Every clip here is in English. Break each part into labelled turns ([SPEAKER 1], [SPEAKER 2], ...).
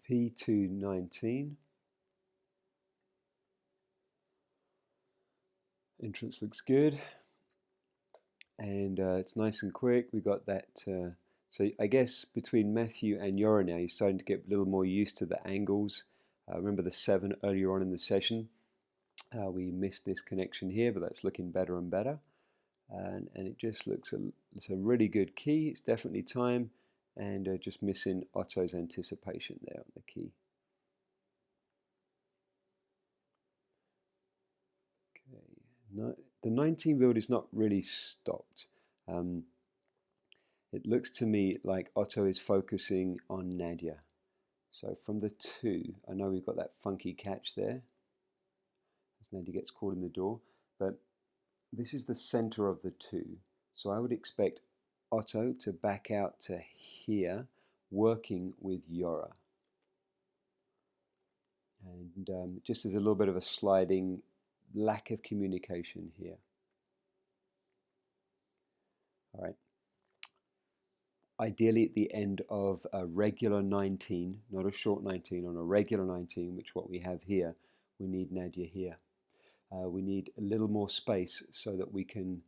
[SPEAKER 1] P219. Entrance looks good, and it's nice and quick. We got that. So I guess between Matthew and Yora now, you're starting to get a little more used to the angles. Remember the 7 earlier on in the session? We missed this connection here, but that's looking better and better. And it just looks it's a really good key. It's definitely time, and just missing Otto's anticipation there on the key. Okay, no, the 19 build is not really stopped. It looks to me like Otto is focusing on Nadia. So from the 2, I know we've got that funky catch there as Nadia gets caught in the door, but this is the center of the 2. So I would expect Otto to back out to here, working with Yora. And just as a little bit of a sliding lack of communication here. All right. Ideally at the end of a regular 19, not a short 19, on a regular 19, which what we have here, we need Nadia here. We need a little more space so that we can,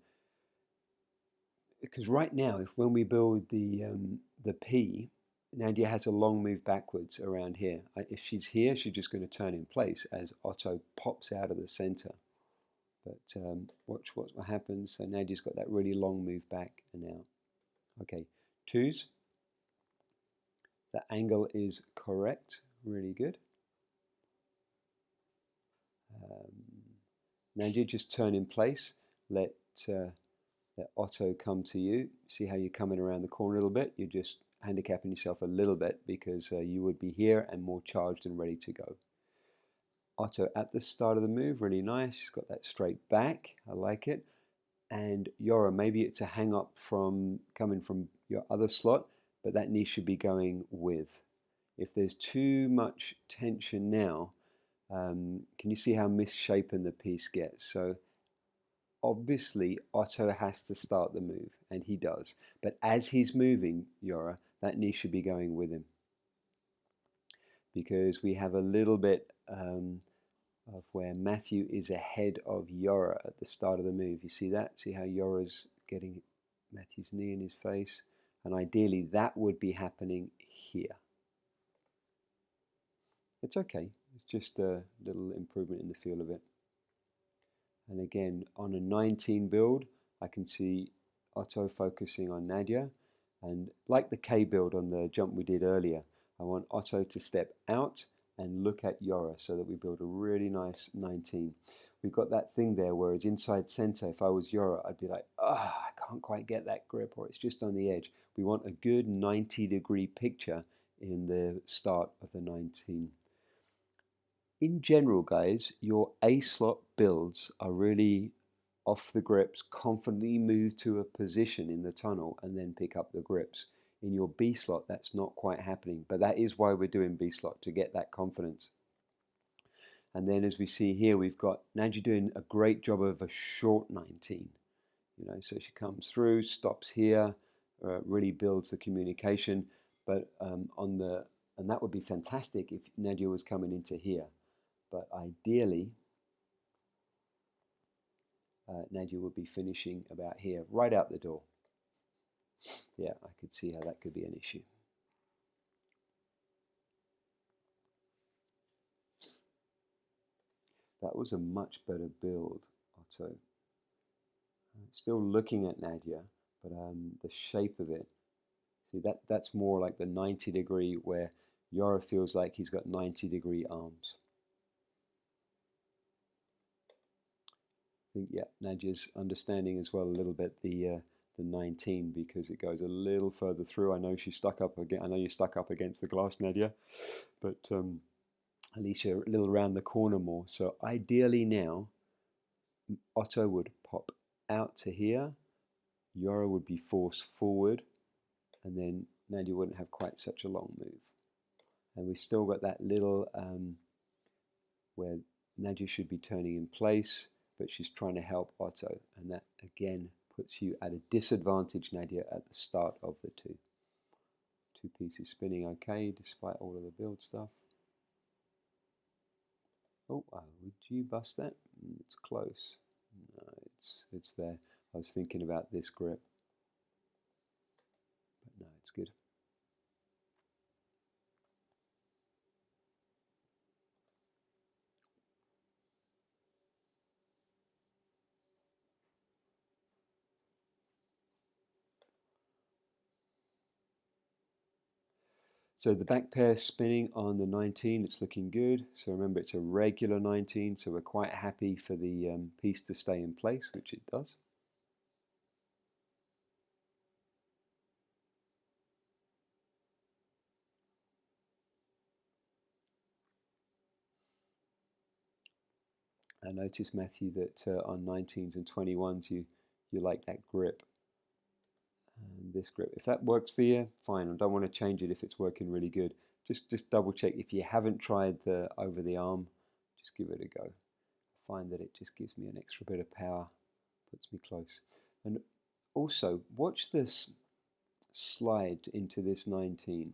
[SPEAKER 1] because right now, when we build the P, Nadia has a long move backwards around here. If she's here, she's just going to turn in place as Otto pops out of the center. But watch what happens. So Nadia's got that really long move back and out. Okay, 2s. The angle is correct, really good. Nadia, just turn in place. Let Otto come to you. See how you're coming around the corner a little bit? You're just handicapping yourself a little bit because you would be here and more charged and ready to go. Otto at the start of the move, really nice. He's got that straight back. I like it. And Yora, maybe it's a hang up from coming from your other slot, but that knee should be going with. If there's too much tension now, can you see how misshapen the piece gets? So obviously Otto has to start the move, and he does. But as he's moving, Yora, that knee should be going with him. Because we have a little bit of where Matthew is ahead of Yora at the start of the move. You see that? See how Yora's getting Matthew's knee in his face? And ideally that would be happening here. It's okay. It's just a little improvement in the feel of it. And again, on a 19 build, I can see Otto focusing on Nadia. And like the K build on the jump we did earlier, I want Otto to step out and look at Yora so that we build a really nice 19. We've got that thing there, whereas inside center, if I was Yora, I'd be like, I can't quite get that grip, or it's just on the edge. We want a good 90-degree picture in the start of the 19. In general, guys, your A slot builds are really off the grips, confidently move to a position in the tunnel and then pick up the grips. In your B slot, that's not quite happening, but that is why we're doing B slot, to get that confidence. And then as we see here, we've got Nadia doing a great job of a short 19. So she comes through, stops here, really builds the communication. But and that would be fantastic if Nadia was coming into here. But ideally, Nadia would be finishing about here, right out the door. Yeah, I could see how that could be an issue. That was a much better build, Otto. Still looking at Nadia, but the shape of it. See, that's more like the 90-degree where Yora feels like he's got 90-degree arms. I think, yeah, Nadia's understanding as well a little bit the 19 because it goes a little further through. I know she's stuck up again. I know you're stuck up against the glass, Nadia, but at least you're a little around the corner more. So ideally now, Otto would pop out to here, Yora would be forced forward, and then Nadia wouldn't have quite such a long move. And we've still got that little where Nadia should be turning in place, but she's trying to help Otto, and that again puts you at a disadvantage, Nadia, at the start of the 2 piece is spinning okay despite all of the build stuff. Oh, would you bust that? It's close. No, it's there. I was thinking about this grip, but no, it's good. So the back pair spinning on the 19, it's looking good. So remember, it's a regular 19, so we're quite happy for the piece to stay in place, which it does. I noticed, Matthew, that on 19s and 21s, you like that grip. And this grip, if that works for you, fine. I don't want to change it if it's working really good. Just double check. If you haven't tried the over the arm, just give it a go. I find that it just gives me an extra bit of power, puts me close. And also, watch this slide into this 19.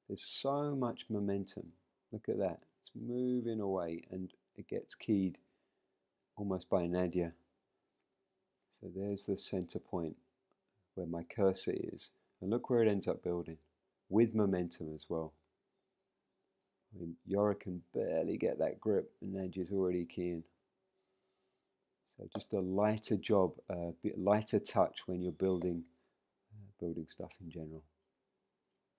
[SPEAKER 1] There's so much momentum. Look at that. It's moving away and it gets keyed almost by Nadia. So there's the center point where my cursor is. And look where it ends up building, with momentum as well. I mean, Yora can barely get that grip and Nadia's already keying. So just a lighter job, a bit lighter touch when you're building stuff in general.